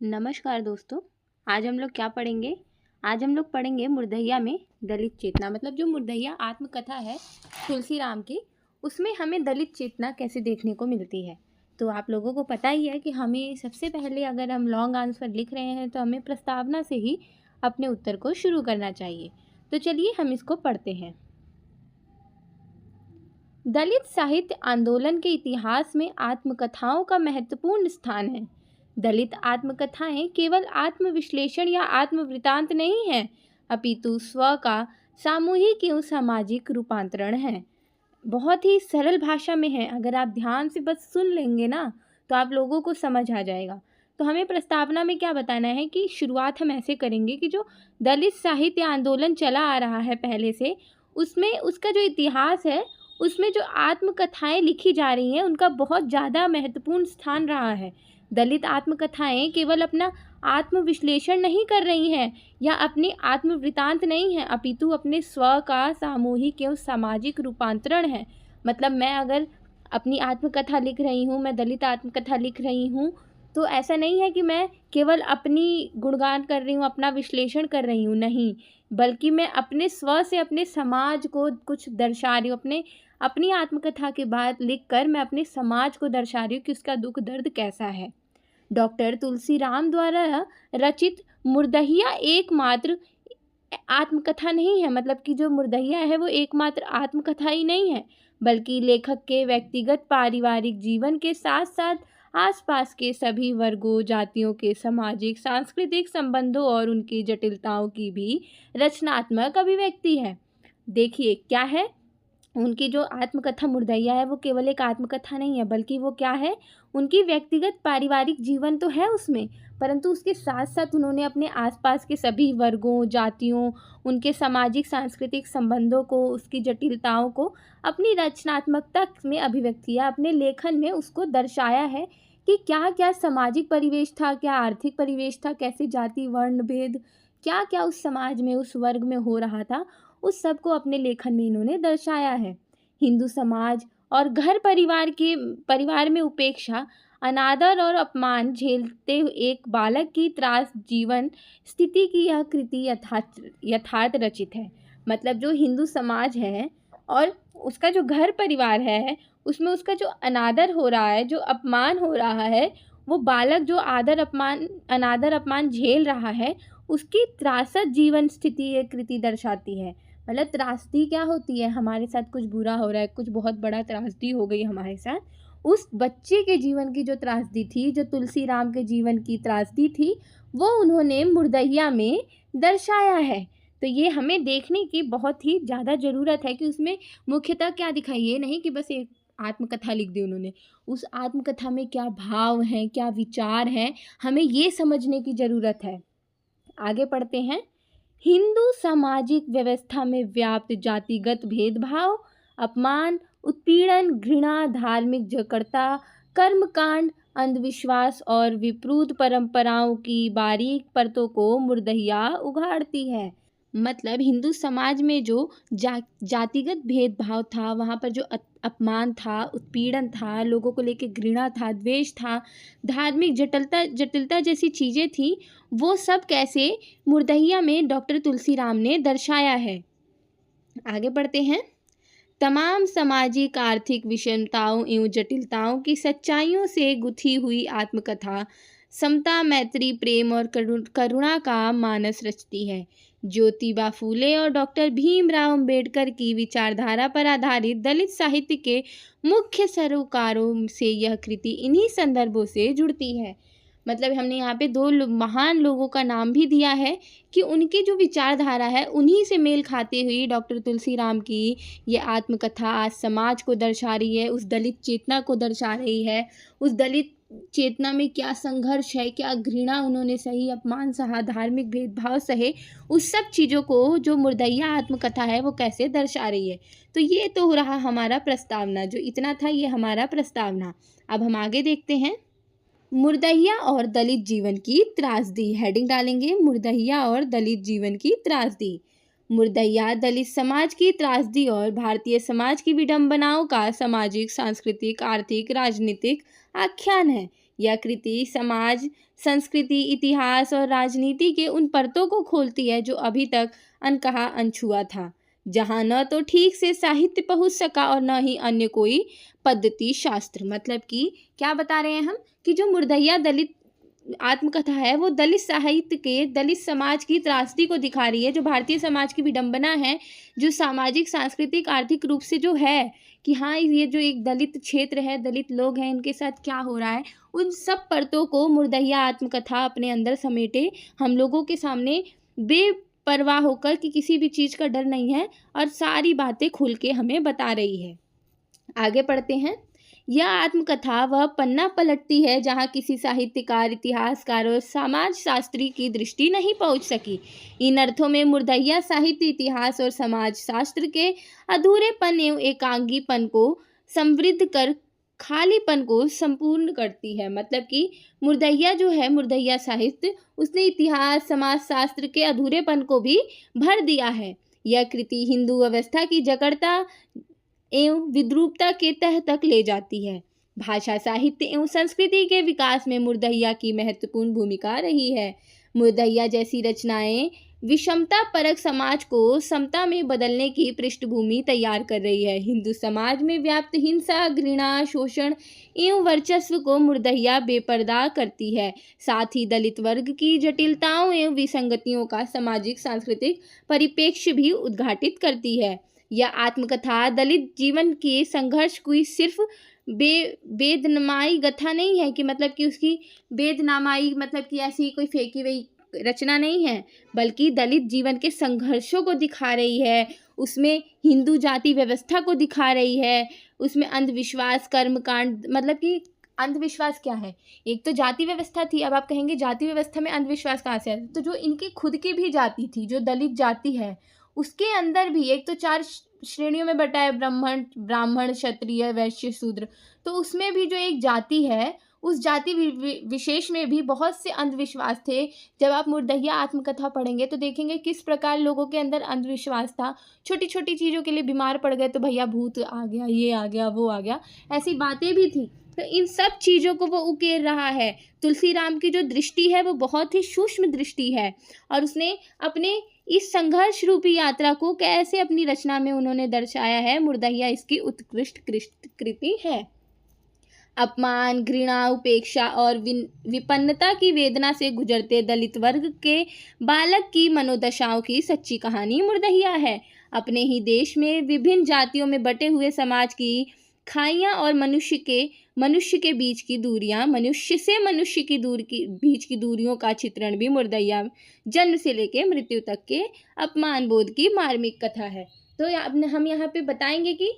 नमस्कार दोस्तों। आज हम लोग क्या पढ़ेंगे? आज हम लोग पढ़ेंगे मुर्दहिया में दलित चेतना। मतलब जो मुर्दहिया आत्मकथा है तुलसी राम की, उसमें हमें दलित चेतना कैसे देखने को मिलती है। तो आप लोगों को पता ही है कि हमें सबसे पहले अगर हम लॉन्ग आंसर लिख रहे हैं तो हमें प्रस्तावना से ही अपने उत्तर को शुरू करना चाहिए। तो चलिए हम इसको पढ़ते हैं। दलित साहित्य आंदोलन के इतिहास में आत्मकथाओं का महत्वपूर्ण स्थान है। दलित आत्मकथाएं केवल आत्मविश्लेषण या आत्मवृतांत नहीं हैं, अपितु स्व का सामूहिक एवं सामाजिक रूपांतरण है। बहुत ही सरल भाषा में है, अगर आप ध्यान से बस सुन लेंगे ना तो आप लोगों को समझ आ जाएगा। तो हमें प्रस्तावना में क्या बताना है कि शुरुआत हम ऐसे करेंगे कि जो दलित साहित्य आंदोलन चला आ रहा है पहले से, उसमें उसका जो इतिहास है उसमें जो आत्मकथाएं लिखी जा रही हैं उनका बहुत ज़्यादा महत्वपूर्ण स्थान रहा है। दलित आत्मकथाएं केवल अपना आत्मविश्लेषण नहीं कर रही हैं या अपनी आत्मवृतांत नहीं है, अपितु अपने स्व का सामूहिक एवं सामाजिक रूपांतरण है। मतलब मैं अगर अपनी आत्मकथा लिख रही हूँ, मैं दलित आत्मकथा लिख रही हूँ, तो ऐसा नहीं है कि मैं केवल अपनी गुणगान कर रही हूँ, अपना विश्लेषण कर रही हूँ, नहीं, बल्कि मैं अपने स्व से अपने समाज को कुछ दर्शा रही हूँ। अपनी आत्मकथा के बाद लिखकर मैं अपने समाज को दर्शा रही हूँ कि उसका दुख दर्द कैसा है। डॉक्टर तुलसी राम द्वारा रचित मुर्दहिया एकमात्र आत्मकथा नहीं है। मतलब कि जो मुर्दहिया है वो एकमात्र आत्मकथा ही नहीं है, बल्कि लेखक के व्यक्तिगत पारिवारिक जीवन के साथ साथ आसपास के सभी वर्गों, जातियों के सामाजिक सांस्कृतिक संबंधों और उनकी जटिलताओं की भी रचनात्मक अभिव्यक्ति है। देखिए क्या है, उनकी जो आत्मकथा मुर्दहिया है वो केवल एक आत्मकथा नहीं है, बल्कि वो क्या है, उनकी व्यक्तिगत पारिवारिक जीवन तो है उसमें, परंतु उसके साथ साथ उन्होंने अपने आसपास के सभी वर्गों, जातियों, उनके सामाजिक सांस्कृतिक संबंधों को, उसकी जटिलताओं को अपनी रचनात्मकता में अभिव्यक्त किया, अपने लेखन में उसको दर्शाया है कि क्या क्या सामाजिक परिवेश था, क्या आर्थिक परिवेश था, कैसे जाति वर्ण भेद क्या क्या उस समाज में, उस वर्ग में हो रहा था, उस सब को अपने लेखन में इन्होंने दर्शाया है। हिंदू समाज और घर परिवार में उपेक्षा, अनादर और अपमान झेलते एक बालक की त्रास जीवन स्थिति की यह कृति यथार्थ रचित है। मतलब जो हिंदू समाज है और उसका जो घर परिवार है, उसमें उसका जो अनादर हो रहा है, जो अपमान हो रहा है, वो बालक जो अनादर अपमान झेल रहा है, उसकी त्रासद जीवन स्थिति ये कृति दर्शाती है। मतलब त्रासदी क्या होती है, हमारे साथ कुछ बुरा हो रहा है, कुछ बहुत बड़ा त्रासदी हो गई हमारे साथ, उस बच्चे के जीवन की जो त्रासदी थी, जो तुलसी राम के जीवन की त्रासदी थी, वो उन्होंने मुर्दहिया में दर्शाया है। तो ये हमें देखने की बहुत ही ज़्यादा ज़रूरत है कि उसमें मुख्यतः क्या दिखाई, ये नहीं कि बस एक आत्मकथा लिख दी उन्होंने, उस आत्मकथा में क्या भाव हैं, क्या विचार हैं, हमें ये समझने की ज़रूरत है। आगे पढ़ते हैं। हिंदू सामाजिक व्यवस्था में व्याप्त जातिगत भेदभाव, अपमान, उत्पीड़न, घृणा, धार्मिक जकड़ता, कर्मकांड, अंधविश्वास और विपरीत परंपराओं की बारीक परतों को मुर्दहिया उघाड़ती है। मतलब हिंदू समाज में जो जातिगत भेदभाव था, वहाँ पर जो अपमान था, उत्पीड़न था, लोगों को लेके घृणा था, द्वेष था, धार्मिक जटिलता जैसी चीज़ें थी, वो सब कैसे मुर्दहिया में डॉक्टर तुलसी राम ने दर्शाया है। आगे बढ़ते हैं। तमाम सामाजिक आर्थिक विषमताओं एवं जटिलताओं की सच्चाइयों से गुथी हुई आत्मकथा समता, मैत्री, प्रेम और करुणा का मानस रचती है। ज्योतिबा फूले और डॉक्टर भीमराव अंबेडकर की विचारधारा पर आधारित दलित साहित्य के मुख्य सरोकारों से यह कृति इन्हीं संदर्भों से जुड़ती है। मतलब हमने यहाँ पे महान लोगों का नाम भी दिया है कि उनकी जो विचारधारा है उन्हीं से मेल खाती हुई डॉक्टर तुलसी राम की ये आत्मकथा आज समाज को दर्शा रही है, उस दलित चेतना को दर्शा रही है। उस दलित चेतना में क्या संघर्ष है, क्या घृणा उन्होंने सही, अपमान सहा, धार्मिक भेदभाव सहे, उस सब चीज़ों को जो मुर्दहिया आत्मकथा है वो कैसे दर्शा रही है। तो ये तो हो रहा हमारा प्रस्तावना, जो इतना था ये हमारा प्रस्तावना। अब हम आगे देखते हैं। मुर्दहिया और दलित जीवन की त्रासदी, हेडिंग डालेंगे मुर्दहिया और दलित जीवन की त्रासदी। मुर्दहिया दलित समाज की त्रासदी और भारतीय समाज की विडंबनाओं का सामाजिक, सांस्कृतिक, आर्थिक, राजनीतिक आख्यान है। यह कृति समाज, संस्कृति, इतिहास और राजनीति के उन परतों को खोलती है जो अभी तक अनकहा अनछुआ था, जहाँ न तो ठीक से साहित्य पहुँच सका और न ही अन्य कोई पद्धति शास्त्र। मतलब कि क्या बता रहे हैं हम कि जो मुर्दहिया दलित आत्मकथा है वो दलित साहित्य के, दलित समाज की त्रासदी को दिखा रही है, जो भारतीय समाज की विडंबना है, जो सामाजिक, सांस्कृतिक, आर्थिक रूप से जो है कि हाँ ये जो एक दलित क्षेत्र है, दलित लोग हैं, इनके साथ क्या हो रहा है, उन सब परतों को मुर्दहिया आत्मकथा अपने अंदर समेटे हम लोगों के सामने बेपरवाह होकर कि किसी भी चीज़ का डर नहीं है और सारी बातें खुल के हमें बता रही है। आगे पढ़ते हैं। यह आत्मकथा वह पन्ना पलटती है जहाँ किसी साहित्यकार, इतिहासकार और समाज शास्त्री की दृष्टि नहीं पहुँच सकी। इन अर्थों में मुर्दहिया साहित्य, इतिहास और समाज शास्त्र के अधूरेपन एवं एकांगीपन को समृद्ध कर खालीपन को संपूर्ण करती है। मतलब कि मुर्दहिया जो है, मुर्दहिया साहित्य, उसने इतिहास, समाज शास्त्र के अधूरेपन को भी भर दिया है। यह कृति हिंदू व्यवस्था की जकड़ता एवं विद्रूपता के तह तक ले जाती है। भाषा, साहित्य एवं संस्कृति के विकास में मुर्दहिया की महत्वपूर्ण भूमिका रही है। मुर्दहिया जैसी रचनाएं विषमता परक समाज को समता में बदलने की पृष्ठभूमि तैयार कर रही है। हिंदू समाज में व्याप्त हिंसा, घृणा, शोषण एवं वर्चस्व को मुर्दहिया बेपर्दा करती है। साथ ही दलित वर्ग की जटिलताओं एवं विसंगतियों का सामाजिक, सांस्कृतिक परिप्रेक्ष्य भी उद्घाटित करती है। यह आत्मकथा दलित जीवन के संघर्ष की सिर्फ बेदनामाई गाथा नहीं है कि मतलब कि उसकी बेदनामाई मतलब कि ऐसी कोई फेंकी हुई रचना नहीं है, बल्कि दलित जीवन के संघर्षों को दिखा रही है। उसमें हिंदू जाति व्यवस्था को दिखा रही है। उसमें अंधविश्वास, कर्मकांड, मतलब कि अंधविश्वास क्या है, एक तो जाति व्यवस्था थी। अब आप कहेंगे जाति व्यवस्था में अंधविश्वास कहाँ से है, तो जो इनकी खुद की भी जाति थी, जो दलित जाति है, उसके अंदर भी एक तो 4 श्रेणियों में बटा है, ब्राह्मण, क्षत्रिय, वैश्य, शूद्र। तो उसमें भी जो एक जाति है, उस जाति विशेष में भी बहुत से अंधविश्वास थे। जब आप मुर्दहिया आत्मकथा पढ़ेंगे तो देखेंगे किस प्रकार लोगों के अंदर अंधविश्वास था। छोटी छोटी चीज़ों के लिए बीमार पड़ गए तो भैया भूत आ गया, ये आ गया, वो आ गया, ऐसी बातें भी थी। तो इन सब चीज़ों को वो उकेर रहा है। तुलसीराम की जो दृष्टि है वो बहुत ही सूक्ष्म दृष्टि है और उसने अपने इस संघर्ष रूपी यात्रा को कैसे अपनी रचना में उन्होंने दर्शाया है। मुर्दहिया इसकी उत्कृष्ट कृति है। अपमान, घृणा, उपेक्षा और विपन्नता की वेदना से गुजरते दलित वर्ग के बालक की मनोदशाओं की सच्ची कहानी मुर्दहिया है। अपने ही देश में विभिन्न जातियों में बटे हुए समाज की खाइयाँ और मनुष्य के बीच की दूरियाँ, मनुष्य से मनुष्य की बीच की दूरियों का चित्रण भी मुर्दहिया जन्म से लेकर मृत्यु तक के अपमान बोध की मार्मिक कथा है। तो हम यहाँ पे बताएंगे कि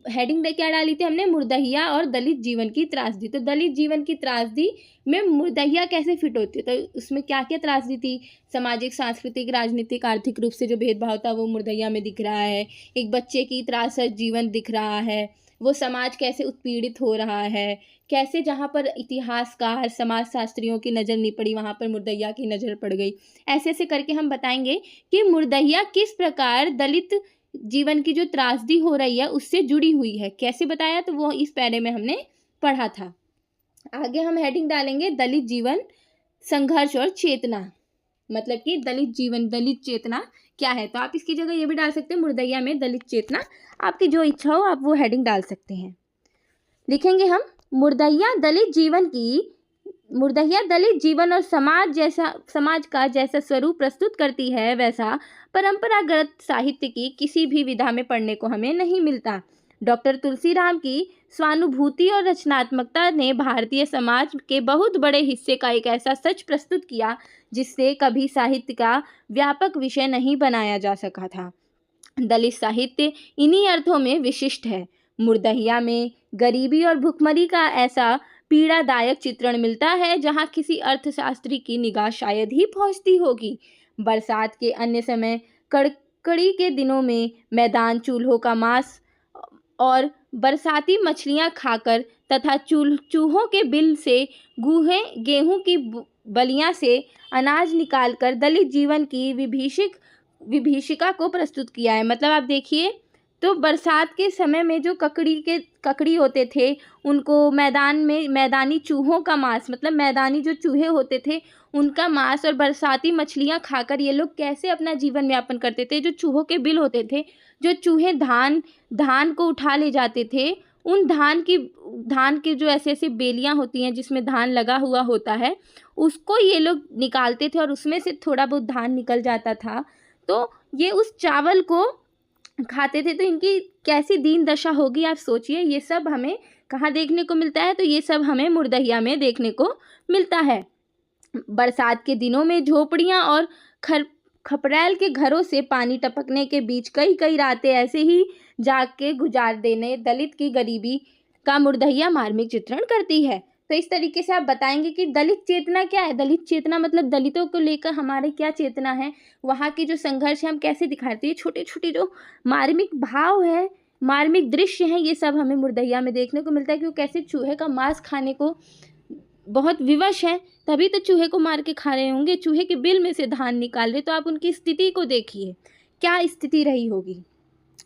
हेडिंग क्या डाली थी हमने, मुर्दहिया और दलित जीवन की त्रासदी। तो दलित जीवन की त्रासदी में मुर्दहिया कैसे फिट होती है, तो उसमें क्या क्या त्रासदी थी, सामाजिक, सांस्कृतिक, राजनीतिक, आर्थिक रूप से जो भेदभाव था वो मुर्दहिया में दिख रहा है। एक बच्चे की त्रासद जीवन दिख रहा है, वो समाज कैसे उत्पीड़ित हो रहा है, कैसे जहाँ पर इतिहासकार, समाज शास्त्रियों की नज़र नहीं पड़ी वहाँ पर मुर्दहिया की नज़र पड़ गई। ऐसे ऐसे करके हम बताएंगे कि मुर्दहिया किस प्रकार दलित जीवन की जो त्रासदी हो रही है उससे जुड़ी हुई है। कैसे बताया, तो वो इस पैरे में हमने पढ़ा था। आगे हम हेडिंग डालेंगे दलित जीवन, संघर्ष और चेतना। मतलब कि दलित जीवन, दलित चेतना क्या है। तो आप इसकी जगह ये भी डाल सकते हैं, मुर्दहिया में दलित चेतना। आपकी जो इच्छा हो आप वो हेडिंग डाल सकते हैं। लिखेंगे हम मुर्दहिया दलित जीवन और समाज का जैसा स्वरूप प्रस्तुत करती है वैसा परंपरागत साहित्य की किसी भी विधा में पढ़ने को हमें नहीं मिलता। डॉक्टर तुलसीराम की स्वानुभूति और रचनात्मकता ने भारतीय समाज के बहुत बड़े हिस्से का एक ऐसा सच प्रस्तुत किया जिससे कभी साहित्य का व्यापक विषय नहीं बनाया जा सका था। दलित साहित्य इन्हीं अर्थों में विशिष्ट है। मुर्दहिया में गरीबी और भुखमरी का ऐसा पीड़ादायक चित्रण मिलता है जहां किसी अर्थशास्त्री की निगाह शायद ही पहुंचती होगी। बरसात के अन्य समय, कड़कड़ी के दिनों में मैदान चूल्हों का मांस और बरसाती मछलियां खाकर तथा चूहों के बिल से गेहूं की बलियां से अनाज निकालकर दलित जीवन की विभीषिका को प्रस्तुत किया है। मतलब आप देखिए तो बरसात के समय में जो ककड़ी होते थे, उनको मैदानी चूहों का मांस, मतलब मैदानी जो चूहे होते थे उनका मांस और बरसाती मछलियां खाकर ये लोग कैसे अपना जीवन यापन करते थे। जो चूहों के बिल होते थे, जो चूहे धान को उठा ले जाते थे, उन धान की जो ऐसे ऐसे बेलियां होती हैं जिसमें धान लगा हुआ होता है, उसको ये लोग निकालते थे और उसमें से थोड़ा बहुत धान निकल जाता था। तो ये उस चावल को खाते थे। तो इनकी कैसी दीन दशा होगी आप सोचिए। ये सब हमें कहाँ देखने को मिलता है? तो ये सब हमें मुर्दहिया में देखने को मिलता है। बरसात के दिनों में झोपड़ियाँ और खपरैल के घरों से पानी टपकने के बीच कई कई रातें ऐसे ही जाग के गुजार देने दलित की गरीबी का मुर्दहिया मार्मिक चित्रण करती है। तो इस तरीके से आप बताएंगे कि दलित चेतना क्या है। दलित चेतना मतलब दलितों को लेकर हमारे क्या चेतना है, वहाँ की जो संघर्ष है हम कैसे दिखाते हैं। छोटे छोटे जो मार्मिक भाव है, मार्मिक दृश्य हैं, ये सब हमें मुर्दहिया में देखने को मिलता है कि वो कैसे चूहे का मांस खाने को बहुत विवश है। तभी तो चूहे को मार के खा रहे होंगे, चूहे के बिल में से धान निकाल रहे। तो आप उनकी स्थिति को देखिए, क्या स्थिति रही होगी।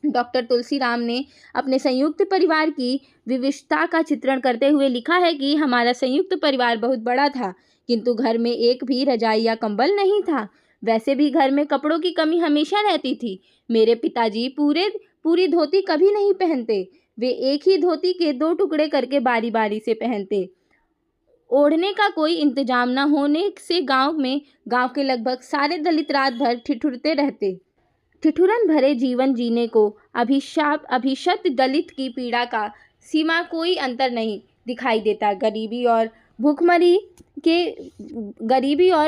डॉक्टर तुलसीराम ने अपने संयुक्त परिवार की विविधता का चित्रण करते हुए लिखा है कि हमारा संयुक्त परिवार बहुत बड़ा था, किंतु घर में एक भी रजाई या कंबल नहीं था। वैसे भी घर में कपड़ों की कमी हमेशा रहती थी। मेरे पिताजी पूरी धोती कभी नहीं पहनते। वे एक ही धोती के 2 टुकड़े करके बारी बारी से पहनते। ओढ़ने का कोई इंतजाम न होने से गांव के लगभग सारे दलित रात भर ठिठुरते रहते। ठिठुरन भरे जीवन जीने को अभिशप्त दलित की पीड़ा का सीमा कोई अंतर नहीं दिखाई देता। गरीबी और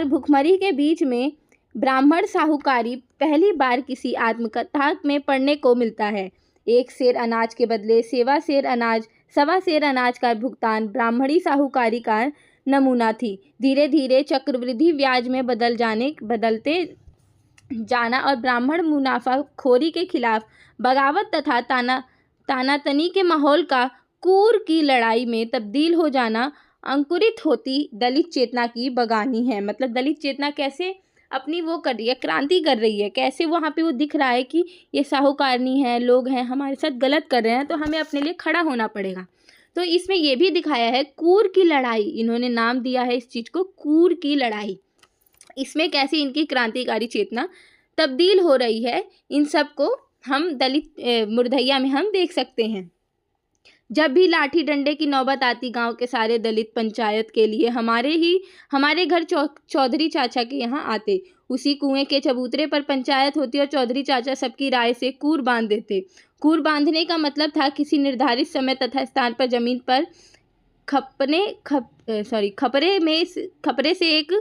भुखमरी के बीच में ब्राह्मण साहूकारी पहली बार किसी आत्मकथा में पढ़ने को मिलता है। 1 सेर अनाज के बदले सवा सेर अनाज का भुगतान ब्राह्मणी साहूकारी का नमूना थी। धीरे धीरे चक्रवृद्धि ब्याज में बदलते जाना और ब्राह्मण मुनाफाखोरी के खिलाफ बगावत तथा तानातनी के माहौल का कूर की लड़ाई में तब्दील हो जाना अंकुरित होती दलित चेतना की बगानी है। मतलब दलित चेतना कैसे अपनी वो कर रही है, क्रांति कर रही है, कैसे वहाँ पे वो दिख रहा है कि ये साहूकारनी है, लोग हैं हमारे साथ गलत कर रहे हैं, तो हमें अपने लिए खड़ा होना पड़ेगा। तो इसमें ये भी दिखाया है कूर की लड़ाई, इन्होंने नाम दिया है इस चीज़ को कूर की लड़ाई। इसमें कैसी इनकी क्रांतिकारी चेतना तब्दील हो रही है, इन सब को हम दलित मुर्दहिया में हम देख सकते हैं। जब भी लाठी डंडे की नौबत आती गांव के सारे दलित पंचायत के लिए हमारे घर चौधरी चाचा के यहाँ आते। उसी कुएं के चबूतरे पर पंचायत होती और चौधरी चाचा सबकी राय से कूर बांध देते। कूर बांधने का मतलब था किसी निर्धारित समय तथा स्थान पर जमीन पर खपरे से एक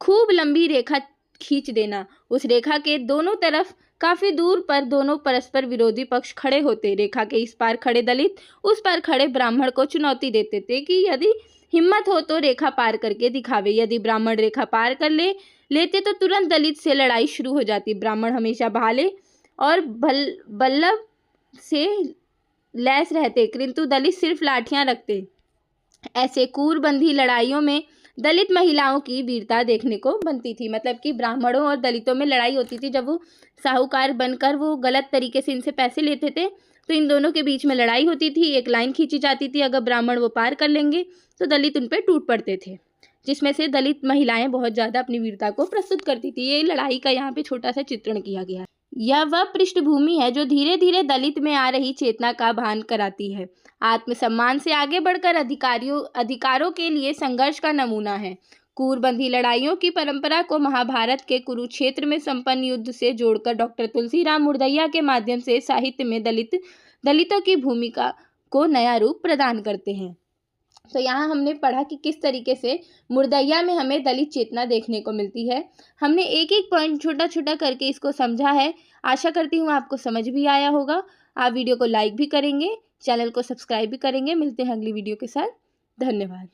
खूब लंबी रेखा खींच देना। उस रेखा के दोनों तरफ काफी दूर पर दोनों परस्पर विरोधी पक्ष खड़े होते। रेखा के इस पार खड़े दलित उस पार खड़े ब्राह्मण को चुनौती देते थे कि यदि हिम्मत हो तो रेखा पार करके दिखावे। यदि ब्राह्मण रेखा पार कर लेते तो तुरंत दलित से लड़ाई शुरू हो जाती। ब्राह्मण हमेशा भाले और बल्लभ से लैस रहते, किंतु दलित सिर्फ लाठियां रखते। ऐसे कूरबंदी लड़ाइयों में दलित महिलाओं की वीरता देखने को बनती थी। मतलब कि ब्राह्मणों और दलितों में लड़ाई होती थी। जब वो साहूकार बनकर वो गलत तरीके से इनसे पैसे लेते थे तो इन दोनों के बीच में लड़ाई होती थी, एक लाइन खींची जाती थी। अगर ब्राह्मण वो पार कर लेंगे तो दलित उन पर टूट पड़ते थे, जिसमें से दलित महिलाएं बहुत ज़्यादा अपनी वीरता को प्रस्तुत करती थी। ये लड़ाई का यहाँ पे छोटा सा चित्रण किया गया है। यह वह पृष्ठभूमि है जो धीरे धीरे दलित में आ रही चेतना का भान कराती है। आत्मसम्मान से आगे बढ़कर अधिकारों के लिए संघर्ष का नमूना है। कूरबंदी लड़ाइयों की परंपरा को महाभारत के कुरुक्षेत्र में संपन्न युद्ध से जोड़कर डॉक्टर तुलसीराम मुर्दहिया के माध्यम से साहित्य में दलितों की भूमिका को नया रूप प्रदान करते हैं। तो यहाँ हमने पढ़ा कि किस तरीके से मुर्दहिया में हमें दलित चेतना देखने को मिलती है। हमने एक एक पॉइंट छोटा छोटा करके इसको समझा है। आशा करती हूँ आपको समझ भी आया होगा। आप वीडियो को लाइक भी करेंगे, चैनल को सब्सक्राइब भी करेंगे। मिलते हैं अगली वीडियो के साथ। धन्यवाद।